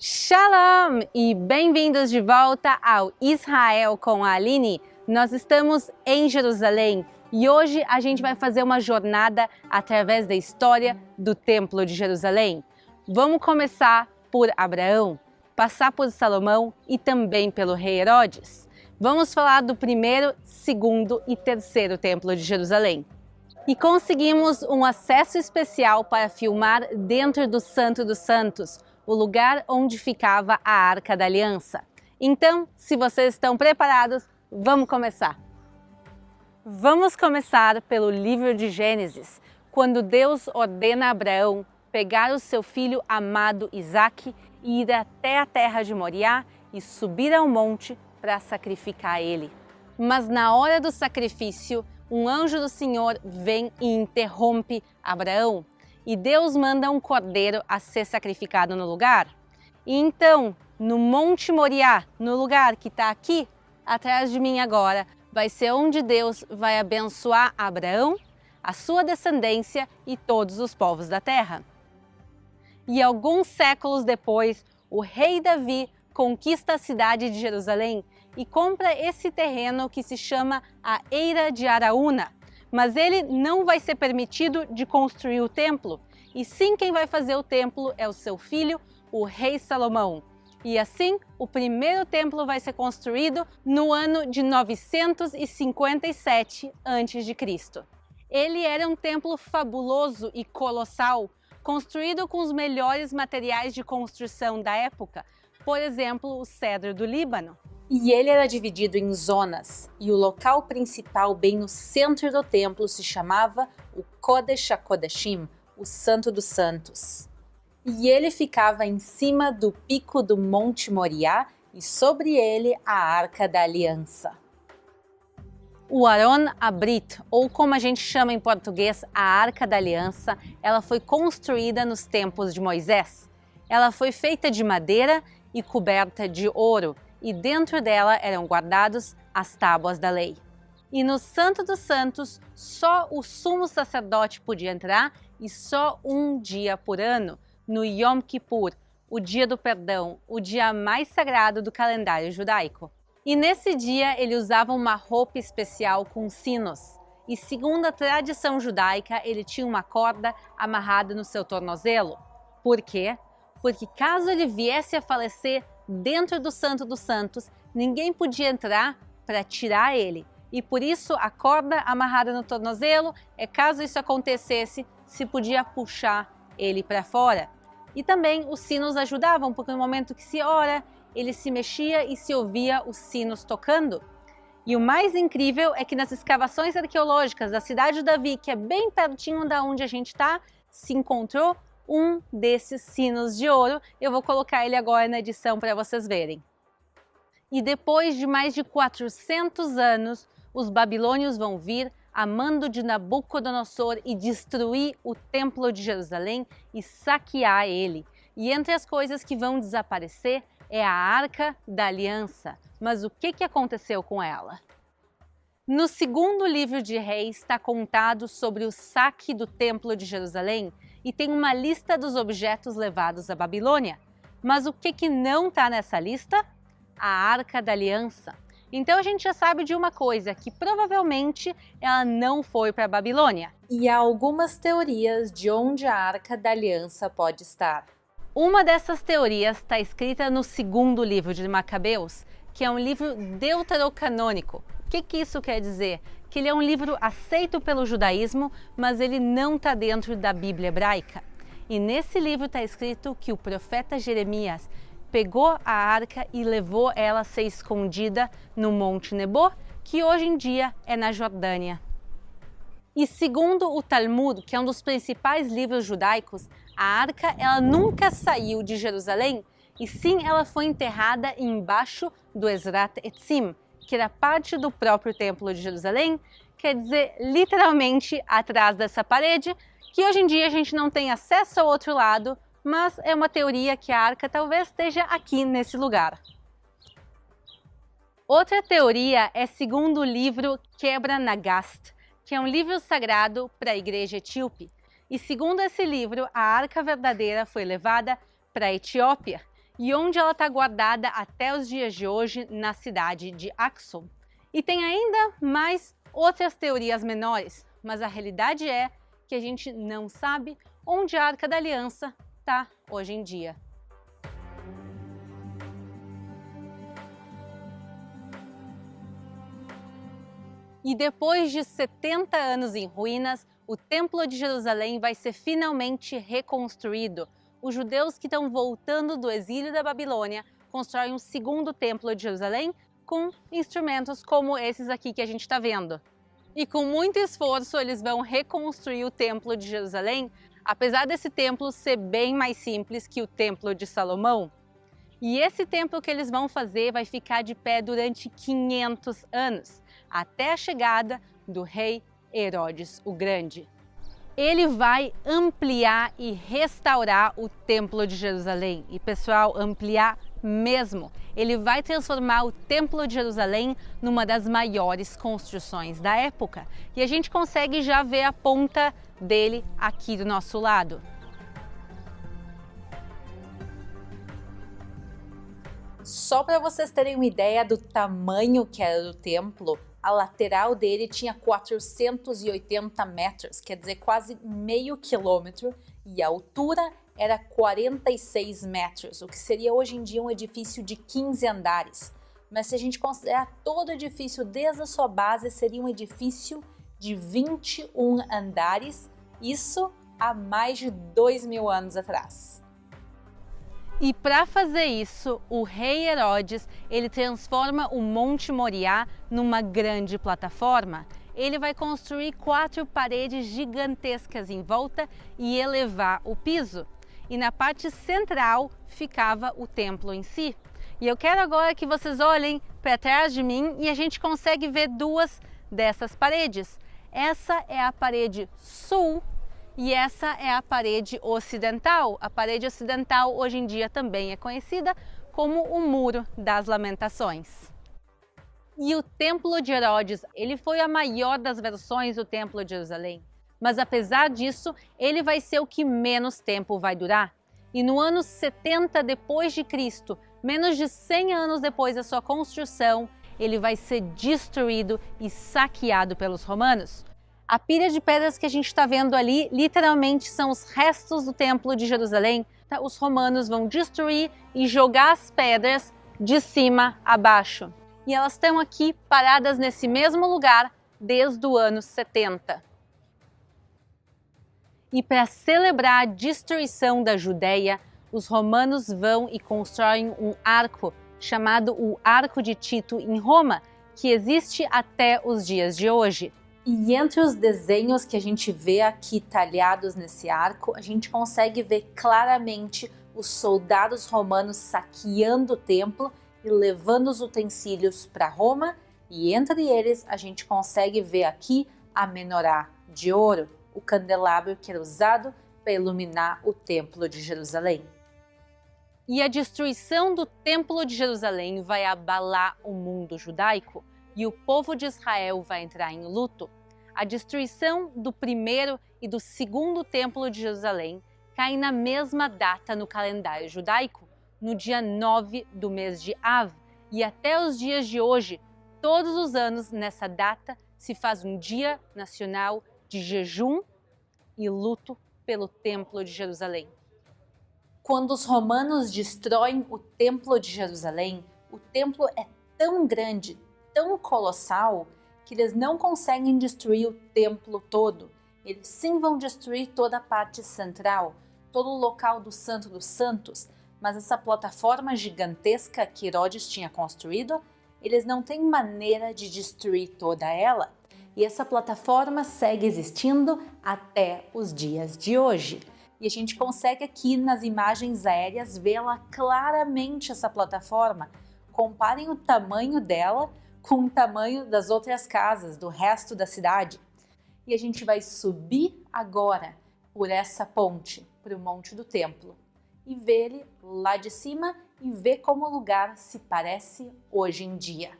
Shalom e bem-vindos de volta ao Israel com a Aline. Nós estamos em Jerusalém e hoje a gente vai fazer uma jornada através da história do Templo de Jerusalém. Vamos começar por Abraão, passar por Salomão e também pelo rei Herodes. Vamos falar do primeiro, segundo e terceiro Templo de Jerusalém. E conseguimos um acesso especial para filmar dentro do Santo dos Santos, o lugar onde ficava a Arca da Aliança. Então, se vocês estão preparados, vamos começar! Vamos começar pelo livro de Gênesis, quando Deus ordena a Abraão pegar o seu filho amado Isaque e ir até a terra de Moriá e subir ao monte para sacrificar ele. Mas na hora do sacrifício, um anjo do Senhor vem e interrompe Abraão. E Deus manda um cordeiro a ser sacrificado no lugar. E então, no Monte Moriá, no lugar que está aqui, atrás de mim agora, vai ser onde Deus vai abençoar Abraão, a sua descendência e todos os povos da terra. E alguns séculos depois, o rei Davi conquista a cidade de Jerusalém e compra esse terreno que se chama a Eira de Araúna. Mas ele não vai ser permitido de construir o templo, e sim quem vai fazer o templo é o seu filho, o rei Salomão. E assim, o primeiro templo vai ser construído no ano de 957 a.C. Ele era um templo fabuloso e colossal, construído com os melhores materiais de construção da época, por exemplo, o cedro do Líbano. E ele era dividido em zonas, e o local principal bem no centro do templo se chamava o Kodesh HaKodashim, o Santo dos Santos. E ele ficava em cima do pico do Monte Moriá e sobre ele a Arca da Aliança. O Aron Abrit, ou como a gente chama em português, a Arca da Aliança, ela foi construída nos tempos de Moisés. Ela foi feita de madeira e coberta de ouro, e dentro dela eram guardados as tábuas da lei. E no Santo dos Santos, só o sumo sacerdote podia entrar e só um dia por ano, no Yom Kippur, o dia do perdão, o dia mais sagrado do calendário judaico. E nesse dia ele usava uma roupa especial com sinos. E segundo a tradição judaica, ele tinha uma corda amarrada no seu tornozelo. Por quê? Porque caso ele viesse a falecer dentro do Santo dos Santos, ninguém podia entrar para tirar ele. E por isso a corda amarrada no tornozelo, caso isso acontecesse, se podia puxar ele para fora. E também os sinos ajudavam, porque no momento que se ora, ele se mexia e se ouvia os sinos tocando. E o mais incrível é que nas escavações arqueológicas da cidade de Davi, que é bem pertinho da onde a gente está, se encontrou um desses sinos de ouro. Eu vou colocar ele agora na edição para vocês verem. E depois de mais de 400 anos, os babilônios vão vir a mando de Nabucodonosor e destruir o Templo de Jerusalém e saquear ele. E entre as coisas que vão desaparecer é a Arca da Aliança. Mas o que aconteceu com ela? No segundo livro de Reis está contado sobre o saque do Templo de Jerusalém e tem uma lista dos objetos levados à Babilônia. Mas o que não está nessa lista? A Arca da Aliança. Então a gente já sabe de uma coisa, que provavelmente ela não foi para a Babilônia. E há algumas teorias de onde a Arca da Aliança pode estar. Uma dessas teorias está escrita no segundo livro de Macabeus, que é um livro deuterocanônico. O que isso quer dizer? Que ele é um livro aceito pelo judaísmo, mas ele não está dentro da Bíblia hebraica. E nesse livro está escrito que o profeta Jeremias pegou a arca e levou ela a ser escondida no Monte Nebo, que hoje em dia é na Jordânia. E segundo o Talmud, que é um dos principais livros judaicos, a arca ela nunca saiu de Jerusalém, e sim ela foi enterrada embaixo do Ezrat Etzim, que era parte do próprio Templo de Jerusalém, quer dizer, literalmente atrás dessa parede, que hoje em dia a gente não tem acesso ao outro lado, mas é uma teoria que a arca talvez esteja aqui nesse lugar. Outra teoria é segundo o livro Quebra Nagast, que é um livro sagrado para a igreja etíope. E segundo esse livro, a arca verdadeira foi levada para a Etiópia. e onde ela está guardada até os dias de hoje na cidade de Aksum. E tem ainda mais outras teorias menores, mas a realidade é que a gente não sabe onde a Arca da Aliança está hoje em dia. E depois de 70 anos em ruínas, o Templo de Jerusalém vai ser finalmente reconstruído. Os judeus que estão voltando do exílio da Babilônia constroem um segundo Templo de Jerusalém com instrumentos como esses aqui que a gente está vendo. E com muito esforço eles vão reconstruir o Templo de Jerusalém, apesar desse templo ser bem mais simples que o Templo de Salomão. E esse templo que eles vão fazer vai ficar de pé durante 500 anos, até a chegada do rei Herodes o Grande. Ele vai ampliar e restaurar o Templo de Jerusalém. E pessoal, ampliar mesmo. Ele vai transformar o Templo de Jerusalém numa das maiores construções da época. E a gente consegue já ver a ponta dele aqui do nosso lado. Só para vocês terem uma ideia do tamanho que era do templo, a lateral dele tinha 480 metros, quer dizer, quase meio quilômetro, e a altura era 46 metros, o que seria hoje em dia um edifício de 15 andares. Mas se a gente considerar todo o edifício desde a sua base, seria um edifício de 21 andares, isso há mais de 2.000 anos atrás. E para fazer isso, o rei Herodes, ele transforma o Monte Moriá numa grande plataforma. Ele vai construir 4 paredes gigantescas em volta e elevar o piso. E na parte central ficava o templo em si. E eu quero agora que vocês olhem para trás de mim e a gente consegue ver 2 dessas paredes. Essa é a parede sul. E essa é a parede ocidental. A parede ocidental hoje em dia também é conhecida como o Muro das Lamentações. E o Templo de Herodes, ele foi a maior das versões do Templo de Jerusalém. Mas apesar disso, ele vai ser o que menos tempo vai durar. E no ano 70 depois de Cristo, menos de 100 anos depois da sua construção, ele vai ser destruído e saqueado pelos romanos. A pilha de pedras que a gente está vendo ali, literalmente são os restos do Templo de Jerusalém. Os romanos vão destruir e jogar as pedras de cima a baixo. E elas estão aqui paradas nesse mesmo lugar desde o ano 70. E para celebrar a destruição da Judéia, os romanos vão e constroem um arco chamado o Arco de Tito em Roma, que existe até os dias de hoje. E entre os desenhos que a gente vê aqui talhados nesse arco, a gente consegue ver claramente os soldados romanos saqueando o templo e levando os utensílios para Roma, e entre eles a gente consegue ver aqui a menorá de ouro, o candelabro que era usado para iluminar o Templo de Jerusalém. E a destruição do Templo de Jerusalém vai abalar o mundo judaico e o povo de Israel vai entrar em luto. A destruição do primeiro e do segundo Templo de Jerusalém cai na mesma data no calendário judaico, no dia 9 do mês de Av. E até os dias de hoje, todos os anos nessa data, se faz um dia nacional de jejum e luto pelo Templo de Jerusalém. Quando os romanos destroem o Templo de Jerusalém, o templo é tão grande, tão colossal, que eles não conseguem destruir o templo todo. Eles sim vão destruir toda a parte central, todo o local do Santo dos Santos, mas essa plataforma gigantesca que Herodes tinha construído, eles não têm maneira de destruir toda ela. E essa plataforma segue existindo até os dias de hoje. E a gente consegue aqui nas imagens aéreas vê-la claramente, essa plataforma. Comparem o tamanho dela com o tamanho das outras casas do resto da cidade. E a gente vai subir agora por essa ponte para o Monte do Templo e ver ele lá de cima e ver como o lugar se parece hoje em dia.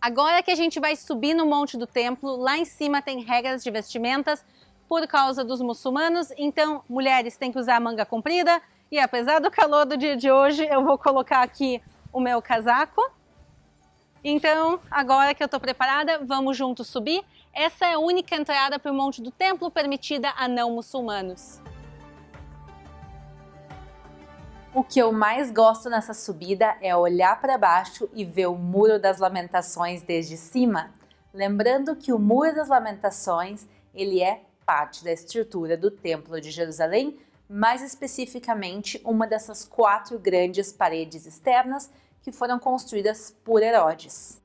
Agora que a gente vai subir no Monte do Templo, lá em cima tem regras de vestimentas por causa dos muçulmanos, então mulheres têm que usar manga comprida E apesar do calor do dia de hoje, eu vou colocar aqui o meu casaco. Então, agora que eu estou preparada, vamos juntos subir. Essa é a única entrada para o Monte do Templo permitida a não muçulmanos. O que eu mais gosto nessa subida é olhar para baixo e ver o Muro das Lamentações desde cima. Lembrando que o Muro das Lamentações, ele é parte da estrutura do Templo de Jerusalém, mais especificamente uma dessas 4 grandes paredes externas que foram construídas por Herodes.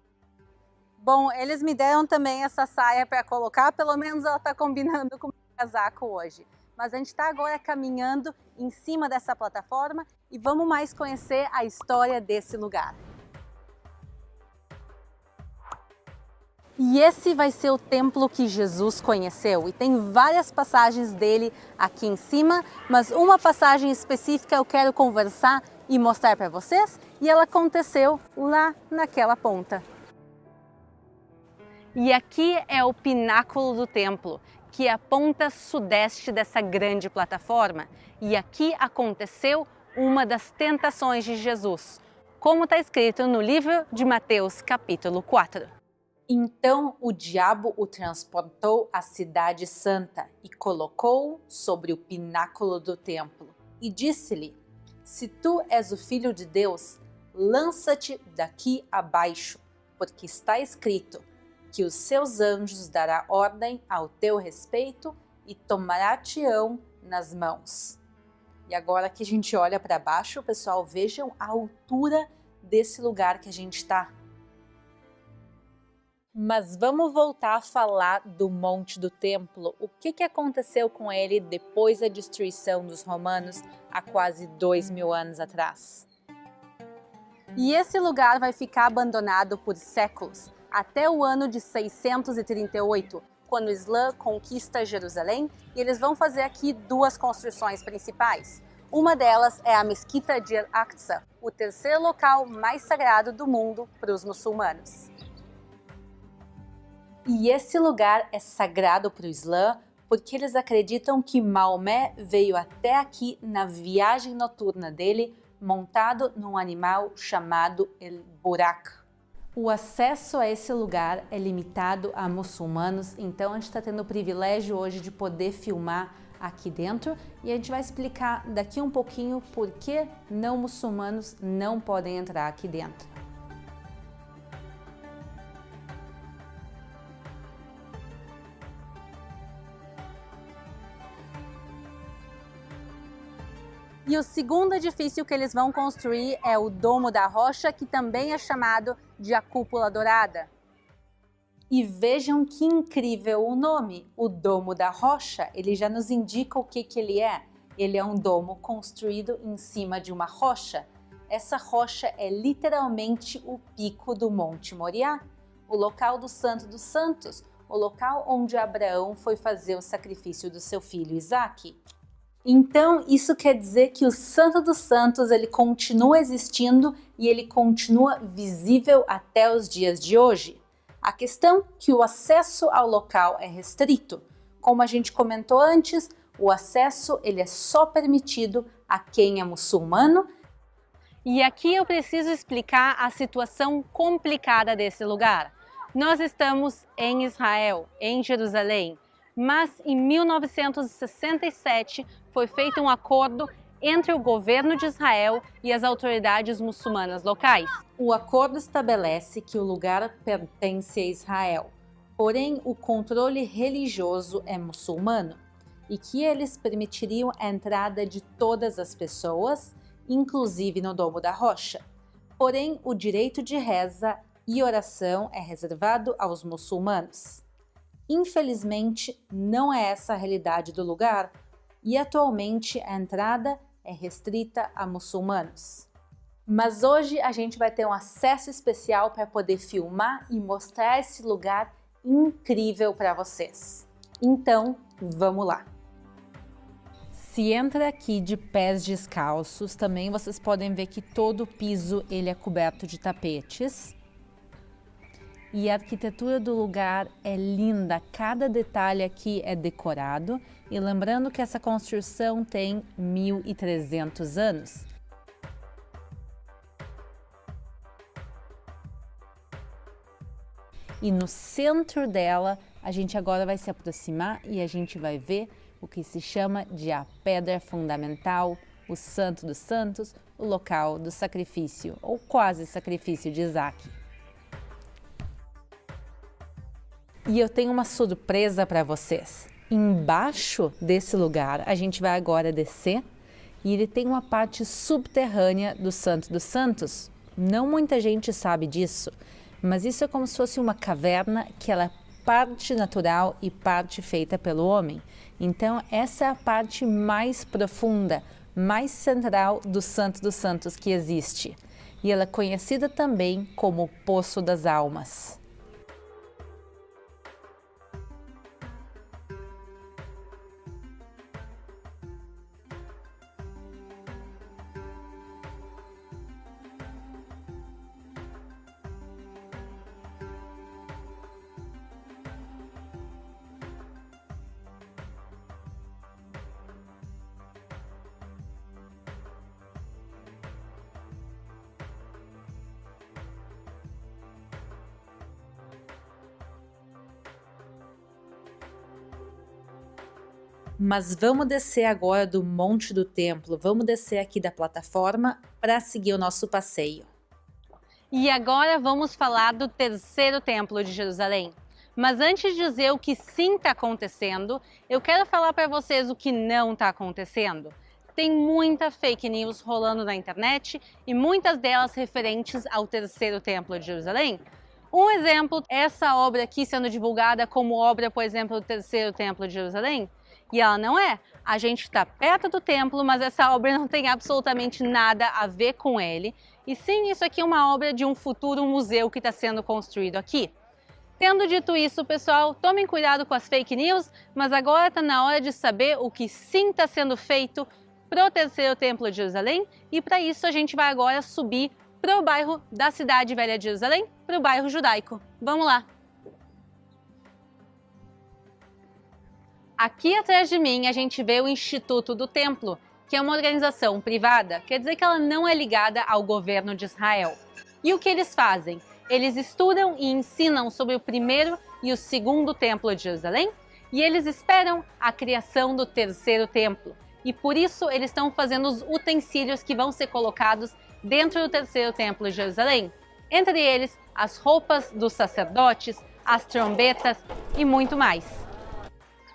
Bom, eles me deram também essa saia para colocar, pelo menos ela está combinando com o meu casaco hoje. Mas a gente está agora caminhando em cima dessa plataforma e vamos mais conhecer a história desse lugar. E esse vai ser o templo que Jesus conheceu, e tem várias passagens dele aqui em cima, mas uma passagem específica eu quero conversar e mostrar para vocês, e ela aconteceu lá naquela ponta. E aqui é o pináculo do templo, que é a ponta sudeste dessa grande plataforma, e aqui aconteceu uma das tentações de Jesus, como está escrito no livro de Mateus, capítulo 4. Então o diabo o transportou à cidade santa e colocou-o sobre o pináculo do templo, e disse-lhe: Se tu és o filho de Deus, lança-te daqui abaixo, porque está escrito que os seus anjos dará ordem ao teu respeito e tomará-te-ão nas mãos. E agora que a gente olha para baixo, pessoal, vejam a altura desse lugar que a gente está. Mas vamos voltar a falar do Monte do Templo. O que aconteceu com ele depois da destruição dos romanos há quase 2000 anos atrás? E esse lugar vai ficar abandonado por séculos, até o ano de 638, quando o Islã conquista Jerusalém, e eles vão fazer aqui 2 construções principais. Uma delas é a Mesquita de Al-Aqsa, o terceiro local mais sagrado do mundo para os muçulmanos. E esse lugar é sagrado para o Islã porque eles acreditam que Maomé veio até aqui na viagem noturna dele, montado num animal chamado El Burak. O acesso a esse lugar é limitado a muçulmanos, então a gente está tendo o privilégio hoje de poder filmar aqui dentro, e a gente vai explicar daqui um pouquinho por que não muçulmanos não podem entrar aqui dentro. E o segundo edifício que eles vão construir é o Domo da Rocha, que também é chamado de a Cúpula Dourada. E vejam que incrível o nome, o Domo da Rocha, ele já nos indica o que ele é. Ele é um domo construído em cima de uma rocha. Essa rocha é literalmente o pico do Monte Moriá, o local do Santo dos Santos, o local onde Abraão foi fazer o sacrifício do seu filho Isaque. Então, isso quer dizer que o Santo dos Santos ele continua existindo e ele continua visível até os dias de hoje. A questão é que o acesso ao local é restrito. Como a gente comentou antes, o acesso ele é só permitido a quem é muçulmano. E aqui eu preciso explicar a situação complicada desse lugar. Nós estamos em Israel, em Jerusalém, mas em 1967 foi feito um acordo entre o governo de Israel e as autoridades muçulmanas locais. O acordo estabelece que o lugar pertence a Israel, porém o controle religioso é muçulmano e que eles permitiriam a entrada de todas as pessoas, inclusive no Domo da Rocha. Porém, o direito de reza e oração é reservado aos muçulmanos. Infelizmente, não é essa a realidade do lugar e atualmente a entrada é restrita a muçulmanos. Mas hoje a gente vai ter um acesso especial para poder filmar e mostrar esse lugar incrível para vocês. Então, vamos lá! Se entra aqui de pés descalços, também vocês podem ver que todo o piso ele é coberto de tapetes. E a arquitetura do lugar é linda, cada detalhe aqui é decorado. E lembrando que essa construção tem 1.300 anos. E no centro dela, a gente agora vai se aproximar e a gente vai ver o que se chama de a pedra fundamental, o Santo dos Santos, o local do sacrifício, ou quase sacrifício de Isaac. E eu tenho uma surpresa para vocês. Embaixo desse lugar, a gente vai agora descer e ele tem uma parte subterrânea do Santo dos Santos. Não muita gente sabe disso, mas isso é como se fosse uma caverna que ela é parte natural e parte feita pelo homem. Então, essa é a parte mais profunda, mais central do Santo dos Santos que existe. E ela é conhecida também como o Poço das Almas. Mas vamos descer agora do Monte do Templo, vamos descer aqui da plataforma para seguir o nosso passeio. E agora vamos falar do terceiro templo de Jerusalém. Mas antes de dizer o que sim está acontecendo, eu quero falar para vocês o que não está acontecendo. Tem muita fake news rolando na internet e muitas delas referentes ao terceiro templo de Jerusalém. Um exemplo, essa obra aqui sendo divulgada como obra, por exemplo, do terceiro templo de Jerusalém. E ela não é. A gente está perto do templo, mas essa obra não tem absolutamente nada a ver com ele. E sim, isso aqui é uma obra de um futuro museu que está sendo construído aqui. Tendo dito isso, pessoal, tomem cuidado com as fake news, mas agora está na hora de saber o que sim está sendo feito para o terceiro templo de Jerusalém. E para isso a gente vai agora subir para o bairro da Cidade Velha de Jerusalém, para o bairro judaico. Vamos lá! Aqui atrás de mim a gente vê o Instituto do Templo, que é uma organização privada, quer dizer que ela não é ligada ao governo de Israel. E o que eles fazem? Eles estudam e ensinam sobre o primeiro e o segundo templo de Jerusalém, e eles esperam a criação do terceiro templo. E por isso eles estão fazendo os utensílios que vão ser colocados dentro do terceiro templo de Jerusalém. Entre eles, as roupas dos sacerdotes, as trombetas e muito mais.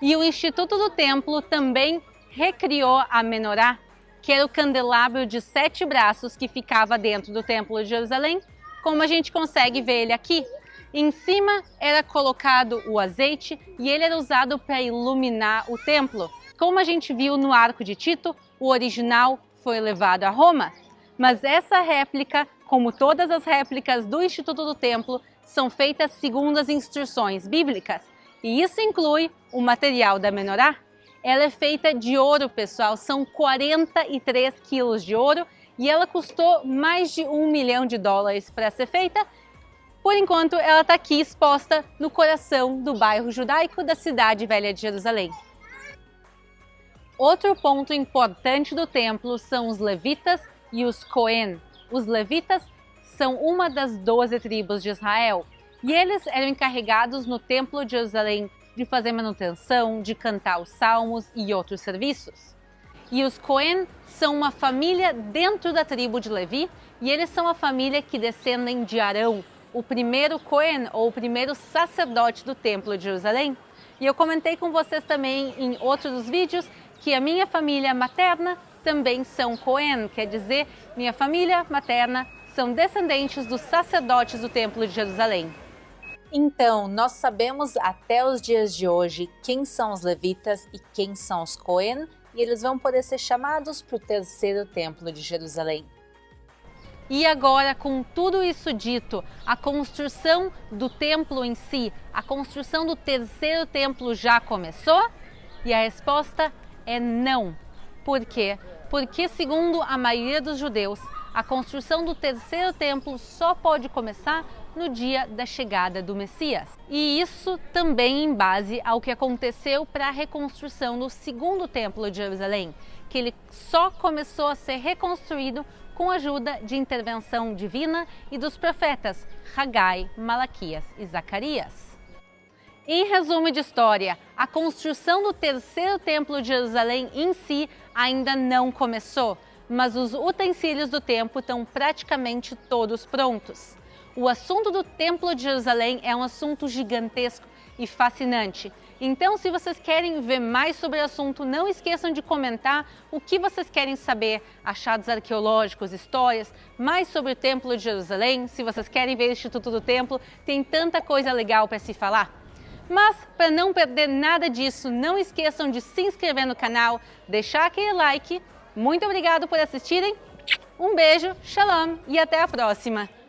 E o Instituto do Templo também recriou a menorá, que era o candelabro de 7 braços que ficava dentro do Templo de Jerusalém, como a gente consegue ver ele aqui. Em cima era colocado o azeite e ele era usado para iluminar o templo. Como a gente viu no Arco de Tito, o original foi levado a Roma. Mas essa réplica, como todas as réplicas do Instituto do Templo, são feitas segundo as instruções bíblicas. E isso inclui o material da menorá. Ela é feita de ouro, pessoal, são 43 quilos de ouro e ela custou mais de $1 milhão para ser feita. Por enquanto, ela está aqui exposta no coração do bairro judaico da Cidade Velha de Jerusalém. Outro ponto importante do templo são os levitas e os Cohen. Os levitas são uma das 12 tribos de Israel. E eles eram encarregados no Templo de Jerusalém de fazer manutenção, de cantar os salmos e outros serviços. E os Cohen são uma família dentro da tribo de Levi e eles são a família que descendem de Arão, o primeiro Cohen ou o primeiro sacerdote do Templo de Jerusalém. E eu comentei com vocês também em outros dos vídeos que a minha família materna também são Cohen, quer dizer, minha família materna são descendentes dos sacerdotes do Templo de Jerusalém. Então, nós sabemos até os dias de hoje quem são os levitas e quem são os Cohen, e eles vão poder ser chamados para o terceiro templo de Jerusalém. E agora, com tudo isso dito, a construção do templo em si, a construção do terceiro templo já começou? E a resposta é não. Por quê? porque, segundo a maioria dos judeus, a construção do terceiro templo só pode começar no dia da chegada do Messias. E isso também em base ao que aconteceu para a reconstrução do segundo templo de Jerusalém, que ele só começou a ser reconstruído com a ajuda de intervenção divina e dos profetas Hagai, Malaquias e Zacarias. Em resumo de história, a construção do terceiro templo de Jerusalém em si ainda não começou, mas os utensílios do templo estão praticamente todos prontos. O assunto do Templo de Jerusalém é um assunto gigantesco e fascinante. Então, se vocês querem ver mais sobre o assunto, não esqueçam de comentar o que vocês querem saber, achados arqueológicos, histórias, mais sobre o Templo de Jerusalém. Se vocês querem ver o Instituto do Templo, tem tanta coisa legal para se falar. Mas, para não perder nada disso, não esqueçam de se inscrever no canal, deixar aquele like. Muito obrigado por assistirem, um beijo, shalom e até a próxima!